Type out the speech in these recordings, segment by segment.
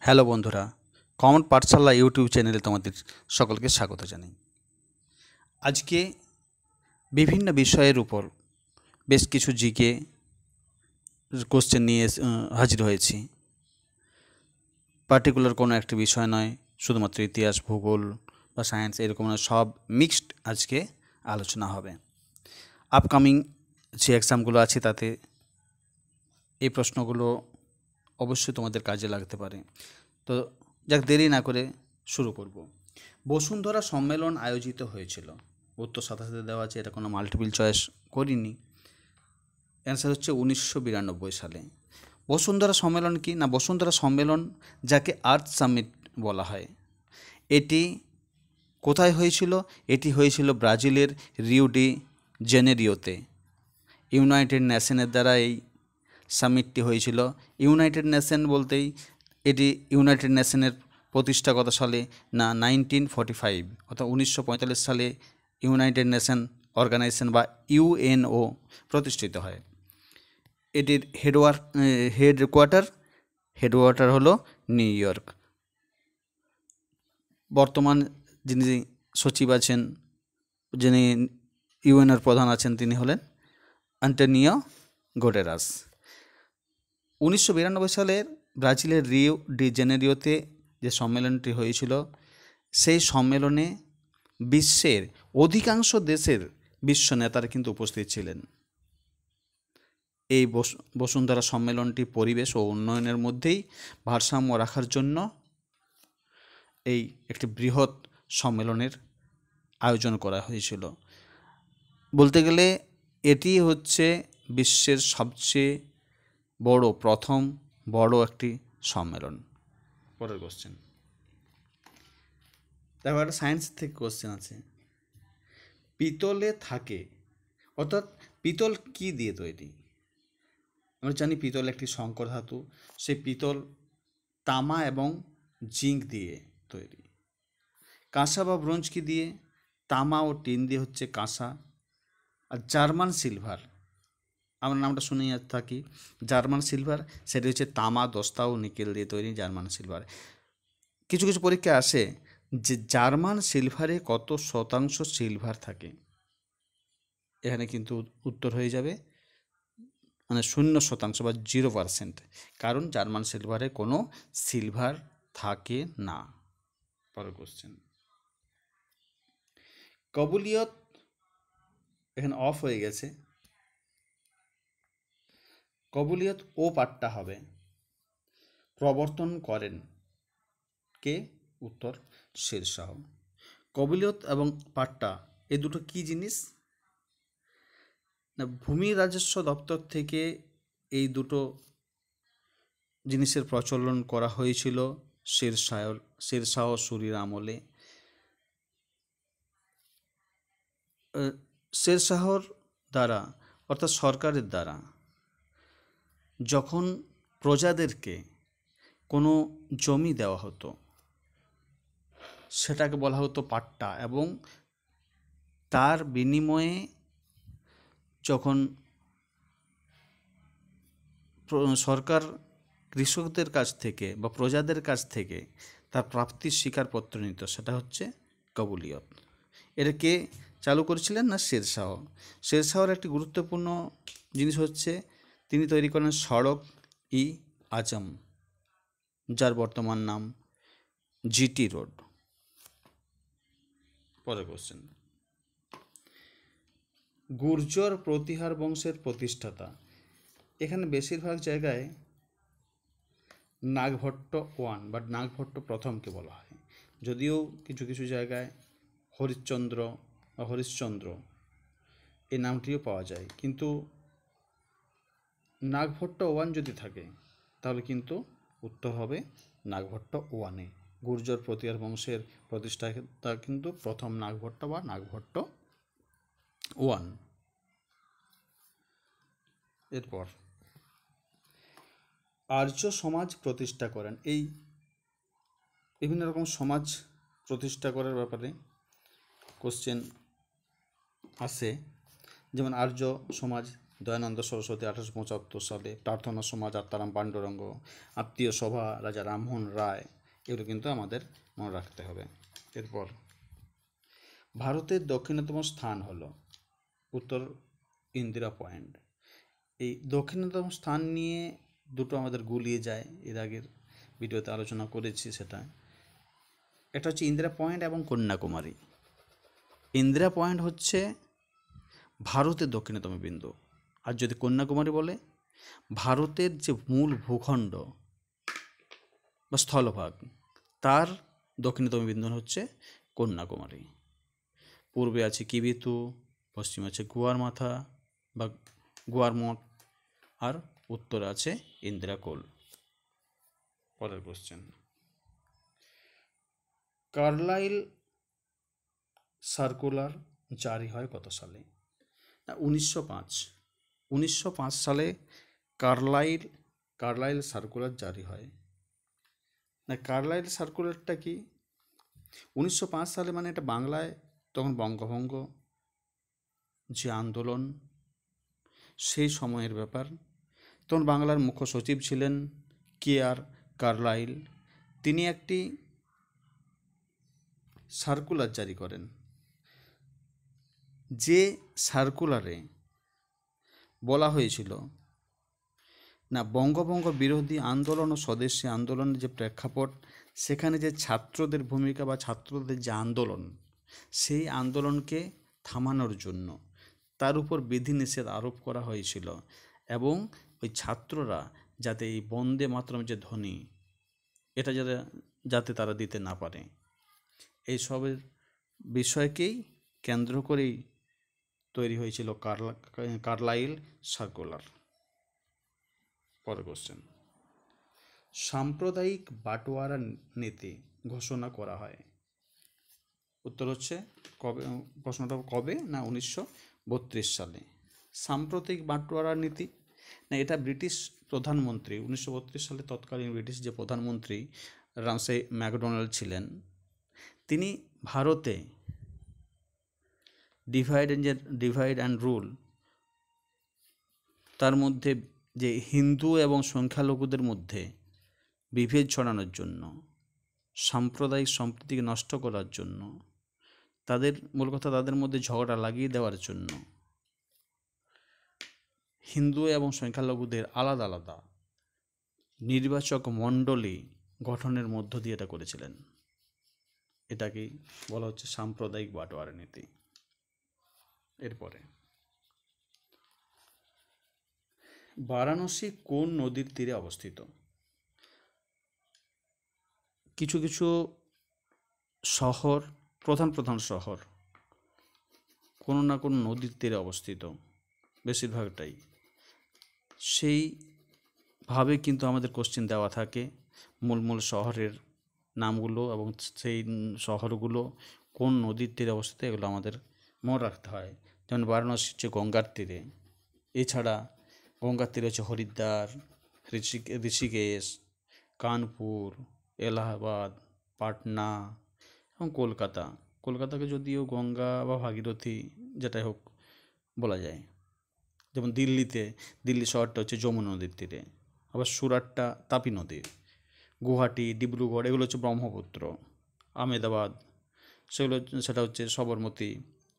Hello বন্ধুরা, common পাঠশালা YouTube চ্যানেলে তোমাদের সকলকে স্বাগত জানাই। আজকে বিভিন্ন বিষয়ের উপর বেশ কিছু জিকে কোশ্চেন নিয়ে হাজির হয়েছি। পার্টিকুলার কোনো একটি বিষয় নয়, শুধুমাত্র ইতিহাস, ভূগোল বা সায়েন্স এরকম নয়, সব মিক্সড আজকে আলোচনা হবে। আপকামিং যে এক্সামগুলো আছে তাতে এই প্রশ্নগুলো অবশ্যই তোমাদের কাজে লাগতে পারে। তো যাক, দেরি না করে শুরু করব। বসুন্ধরা সম্মেলন আয়োজিত হয়েছিল, উত্তর সাথে সাথে দেওয়া আছে, এটা কোনো মাল্টিপল চয়েস করিনি। অ্যান্সার হচ্ছে 1992 সালে। বসুন্ধরা সম্মেলন কি না, বসুন্ধরা সম্মেলন যাকে আর্থ সামিট বলা হয়, এটি কোথায় হয়েছিল? এটি হয়েছিল ব্রাজিলের রিও ডি জেনেরিওতে। ইউনাইটেড নেশনের দ্বারা এই সামিটটি হয়েছিল। ইউনাইটেড নেশন বলতেই এটি ইউনাইটেড নেশনের প্রতিষ্ঠা কত সালে না 1945, অর্থাৎ 1945 সালে ইউনাইটেড নেশন অর্গানাইজেশন বা ইউএনও প্রতিষ্ঠিত হয়। এটির হেডকোয়ার্টার হলো নিউ ইয়র্ক। বর্তমান যিনি সচিব আছেন, যিনি ইউএনের প্রধান আছেন, তিনি হলেন আন্টোনিও গুটেরাস। 1992 সালের ব্রাজিলের রিও ডি জেনেরিওতে যে সম্মেলনটি হয়েছিল, সেই সম্মেলনে বিশ্বের অধিকাংশ দেশের বিশ্ব নেতারা কিন্তু উপস্থিত ছিলেন। এই বসুন্ধরা সম্মেলনটি পরিবেশ ও উন্নয়নের মধ্যেই ভারসাম্য রাখার জন্য এই একটি বৃহৎ সম্মেলনের আয়োজন করা হয়েছিল। বলতে গেলে এটি হচ্ছে বিশ্বের সবচেয়ে প্রথম বড় একটি সম্মেলন। পরের কোশ্চেন দেখো, একটা সায়েন্স থেকে কোশ্চেন আছে। পিতলে থাকে, অর্থাৎ পিতল কি দিয়ে তৈরি? আমরা জানি পিতল একটি সংকর ধাতু। সেই পিতল তামা এবং জিঙ্ক দিয়ে তৈরি। কাঁসা বা ব্রোঞ্জ কি দিয়ে? তামা ও টিন দিয়ে হচ্ছে কাঁসা। আর জার্মান সিলভার, আমরা নামটা শুনেই থাকি, জার্মান সিলভার, সেটি হচ্ছে তামা, দস্তা ও নিকেল দিয়ে তৈরি জার্মান সিলভার। কিছু কিছু পরীক্ষা আসে যে জার্মান সিলভারে কত শতাংশ সিলভার থাকে। এখানে কিন্তু উত্তর হয়ে যাবে মানে 0% বা 0%, কারণ জার্মান সিলভারে কোনো সিলভার থাকে না। পরের কোশ্চেন, কবুলিয়ত এখানে অফ হয়ে গেছে, কবুলিয়ত ও পাঠটা হবে। প্রবর্তন করেন কে? উত্তর শেরশাহ। কবুলিয়ত এবং পাট্টা এই দুটো কি জিনিস না, ভূমি রাজস্ব দপ্তর থেকে এই দুটো জিনিসের প্রচলন করা হয়েছিল শেরশাহ সুরির আমলে। শেরশাহর দ্বারা, অর্থাৎ সরকারের দ্বারা, যখন প্রজাদেরকে কোনো জমি দেওয়া হতো সেটাকে বলা হতো পাট্টা, এবং তার বিনিময়ে যখন সরকার কৃষকদের কাছ থেকে বা প্রজাদের কাছ থেকে তার প্রাপ্তির স্বীকারপত্র নিত, সেটা হচ্ছে কবুলিয়ত। এটা কে চালু করেছিলেন না শেরশাহ। শেরশাহর একটি গুরুত্বপূর্ণ জিনিস হচ্ছে তিনি তৈরি করেন সড়ক ই আজম, যার বর্তমান নাম জিটি রোড। পরের কোশ্চেন, গুর্জর প্রতিহার বংশের প্রতিষ্ঠাতা। এখানে বেশিরভাগ জায়গায় নাগভট্ট ওয়ান বা নাগভট্ট প্রথমকে বলা হয়, যদিও কিছু কিছু জায়গায় হরিশ্চন্দ্র বা হরিশ্চন্দ্র এই নামটিও পাওয়া যায়, কিন্তু নাগভট্ট ওয়ান যদি থাকে তাহলে কিন্তু উত্তর হবে নাগভট্ট ওয়ানে। গুর্জর প্রতিহার বংশের প্রতিষ্ঠাতা কিন্তু প্রথম নাগভট্ট বা নাগভট্ট ওয়ান। এরপর আর্য সমাজ প্রতিষ্ঠা করেন। এই বিভিন্ন রকম সমাজ প্রতিষ্ঠা করার ব্যাপারে কোশ্চেন আসে, যেমন আর্য সমাজ দয়ানন্দ সরস্বতী 1875 সালে, প্রার্থনা সমাজ আত্মারাম পাণ্ডুরঙ্গ, আত্মীয় সভা রাজা রামমোহন রায়, এগুলো কিন্তু আমাদের মনে রাখতে হবে। এরপর ভারতের দক্ষিণতম স্থান হলো উত্তর ইন্দিরা পয়েন্ট। এই দক্ষিণতম স্থান নিয়ে দুটো আমাদের গুলিয়ে যায়, এর আগের ভিডিওতে আলোচনা করেছি সেটা। এটা হচ্ছে ইন্দিরা পয়েন্ট এবং কন্যাকুমারী। ইন্দিরা পয়েন্ট হচ্ছে ভারতের দক্ষিণতম বিন্দু, আর যদি কন্যাকুমারী বলে ভারতের যে মূল ভূখণ্ড বা স্থলভাগ তার দক্ষিণতম বিন্দু হচ্ছে কন্যাকুমারী। পূর্বে আছে কিবিতু, পশ্চিমে আছে গুয়ারমাথা বা গুয়ারমঠ, আর উত্তরে আছে ইন্দিরাকোল। পরের কোশ্চেন, কার্লাইল সার্কুলার জারি হয় কত সালে? 1905। 1905 সালে কার্লাইল সার্কুলার জারি হয়। না, কার্লাইল সার্কুলারটা কি? 1905 সালে মানে এটা বাংলায় তখন বঙ্গভঙ্গ যে আন্দোলন সেই সময়ের ব্যাপার। তখন বাংলার মুখ্য সচিব ছিলেন KR কার্লাইল। তিনি একটি সার্কুলার জারি করেন, যে সার্কুলারে বলা হয়েছিল না বঙ্গভঙ্গ বিরোধী আন্দোলন ও স্বদেশী আন্দোলনের যে প্রেক্ষাপট, সেখানে যে ছাত্রদের ভূমিকা বা ছাত্রদের যে আন্দোলন, সেই আন্দোলনকে থামানোর জন্য তার উপর বিধিনিষেধ আরোপ করা হয়েছিল, এবং ওই ছাত্ররা যাতে এই বন্দে মাতরম যে ধ্বনি এটা যাতে তারা দিতে না পারে, এই সবের বিষয়কেই কেন্দ্র করেই তৈরি হয়েছিল কার্লাইল সার্কুলার। পরের কোশ্চেন, সাম্প্রদায়িক বাটোয়ারা নীতি ঘোষণা করা হয়। উত্তর হচ্ছে কবে? প্রশ্নটা কবে? না 1932 সালে। সাম্প্রদায়িক বাটোয়ারা নীতি, না এটা ব্রিটিশ প্রধানমন্ত্রী 1932 সালে তৎকালীন ব্রিটিশ যে প্রধানমন্ত্রী রামসে ম্যাকডোনাল্ড ছিলেন, তিনি ভারতে ডিভাইড অ্যান্ড রুল, তার মধ্যে যে হিন্দু এবং সংখ্যালঘুদের মধ্যে বিভেদ ছড়ানোর জন্য, সাম্প্রদায়িক সম্প্রীতিকে নষ্ট করার জন্য, মূল কথা তাদের মধ্যে ঝগড়া লাগিয়ে দেওয়ার জন্য হিন্দু এবং সংখ্যালঘুদের আলাদা আলাদা নির্বাচক মণ্ডলী গঠনের মধ্য দিয়ে এটা করেছিলেন। এটাকেই বলা হচ্ছে সাম্প্রদায়িক বাটোয়ারা নীতি। এরপরে, বারাণসী কোন নদীর তীরে অবস্থিত? কিছু কিছু শহর, প্রধান শহর কোনো না কোনো নদীর তীরে অবস্থিত, বেশিরভাগটাই সেইভাবে কিন্তু আমাদের কোশ্চেন দেওয়া থাকে। মূল শহরের নামগুলো এবং সেই শহরগুলো কোন নদীর তীরে অবস্থিত এগুলো আমাদের মনে রাখতে হয়। যেমন বারাণসী হচ্ছে গঙ্গার তীরে, এছাড়া গঙ্গার তীরে হচ্ছে হরিদ্বার, ঋষিকেশ, কানপুর, এলাহাবাদ, পাটনা এবং কলকাতাকে যদিও গঙ্গা বা ভাগীরথী যেটাই হোক বলা যায়। যেমন দিল্লি শহরটা হচ্ছে যমুনা নদীর তীরে, আবার সুরাটটা তাপি নদীর, গুয়াহাটি, ডিব্রুগড় এগুলো হচ্ছে ব্রহ্মপুত্র, আহমেদাবাদ সেটা হচ্ছে সবরমতী,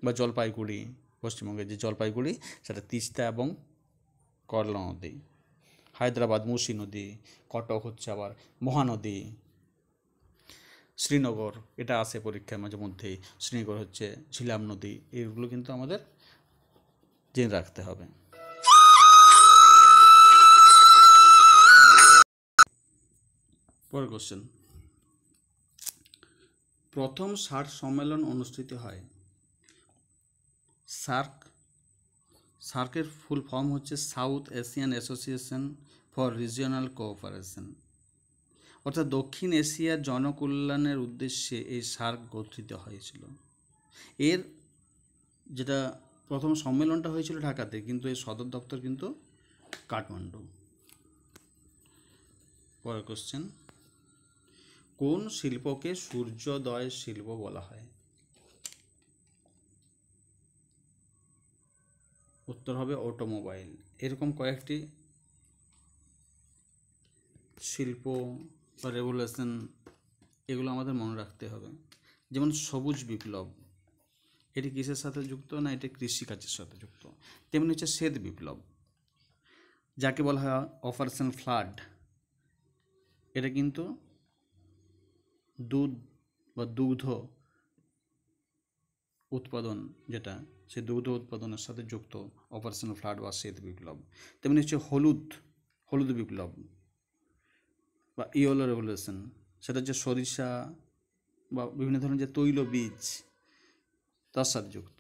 বা জলপাইগুড়ি, পশ্চিমবঙ্গের যে জলপাইগুড়ি সেটা তিস্তা এবং করলা নদী, হায়দ্রাবাদ মুসি নদী, কটক হচ্ছে আবার মহানদী, শ্রীনগর এটা আসে পরীক্ষার মাঝে মধ্যেই, শ্রীনগর হচ্ছে ঝিলাম নদী। এগুলো কিন্তু আমাদের জেনে রাখতে হবে। পরের কোশ্চেন, প্রথম সার্ক সম্মেলন অনুষ্ঠিত হয়। সার্কের ফুল ফর্ম হচ্ছে south Asian association for regional cooperation, অর্থাৎ দক্ষিণ এশিয়ার জনকল্যাণের উদ্দেশ্যে এই সার্ক গঠিত হয়েছিল। এর যেটা প্রথম সম্মেলনটা হয়েছিল ঢাকাতে, কিন্তু এর সদর দপ্তর কিন্তু কাঠমান্ডু। পরের কোশ্চেন, কোন শিল্পকে সূর্যোদয় শিল্প বলা হয়? উত্তর হবে অটোমোবাইল। এরকম কয়েকটি শিল্প বা রেভলিউশন এগুলো আমাদের মনে রাখতে হবে। যেমন সবুজ বিপ্লব, এটি কিসের সাথে যুক্ত? না, এটি কৃষিকাজের সাথে যুক্ত। তেমনি হচ্ছে শ্বেত বিপ্লব, যাকে বলা হয় অপারেশন ফ্লাড, এটা কিন্তু দুধ বা দুগ্ধ উৎপাদন, যেটা সে দুগ্ধ উৎপাদনের সাথে যুক্ত অপারেশন ফ্লাড বা শ্বেত বিপ্লব। তেমনি হচ্ছে হলুদ বিপ্লব বা ইয়েলো রেভলিউশন, সেটা হচ্ছে সরিষা বা বিভিন্ন ধরনের যে তৈল বীজ তার সাথে যুক্ত।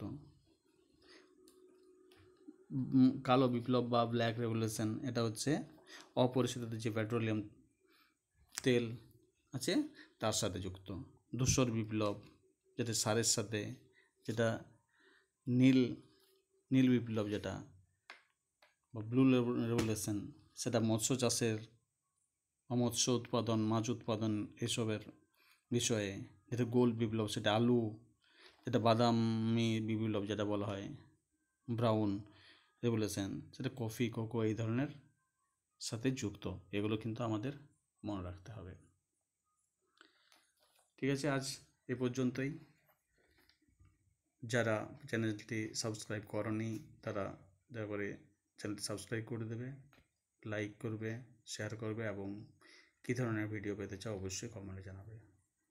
কালো বিপ্লব বা ব্ল্যাক রেভলিউশন, এটা হচ্ছে অপরিশোধিত যে পেট্রোলিয়াম তেল আছে তার সাথে যুক্ত। ধূসর বিপ্লব, যেটা সারের সাথে, যেটা নীল বিপ্লব যেটা বা ব্লু রেভলিউশন, সেটা মৎস্য চাষের বা মৎস্য উৎপাদন, মাছ উৎপাদন এসবের বিষয়ে। যেটা গোল্ড বিপ্লব, সেটা আলু, যেটা বাদামি বিপ্লব যেটা বলা হয় ব্রাউন রেভলিউশন, সেটা কফি, কোকো এই ধরনের সাথে যুক্ত। এগুলো কিন্তু আমাদের মনে রাখতে হবে। ঠিক আছে, আজ এ পর্যন্তই। যারা চ্যানেলটি সাবস্ক্রাইব করনি তারা দয়া করে চ্যানেলটি সাবস্ক্রাইব করে দেবে, লাইক করবে, শেয়ার করবে এবং কী ধরনের ভিডিও পেতে চাও অবশ্যই কমেন্টে জানাবে।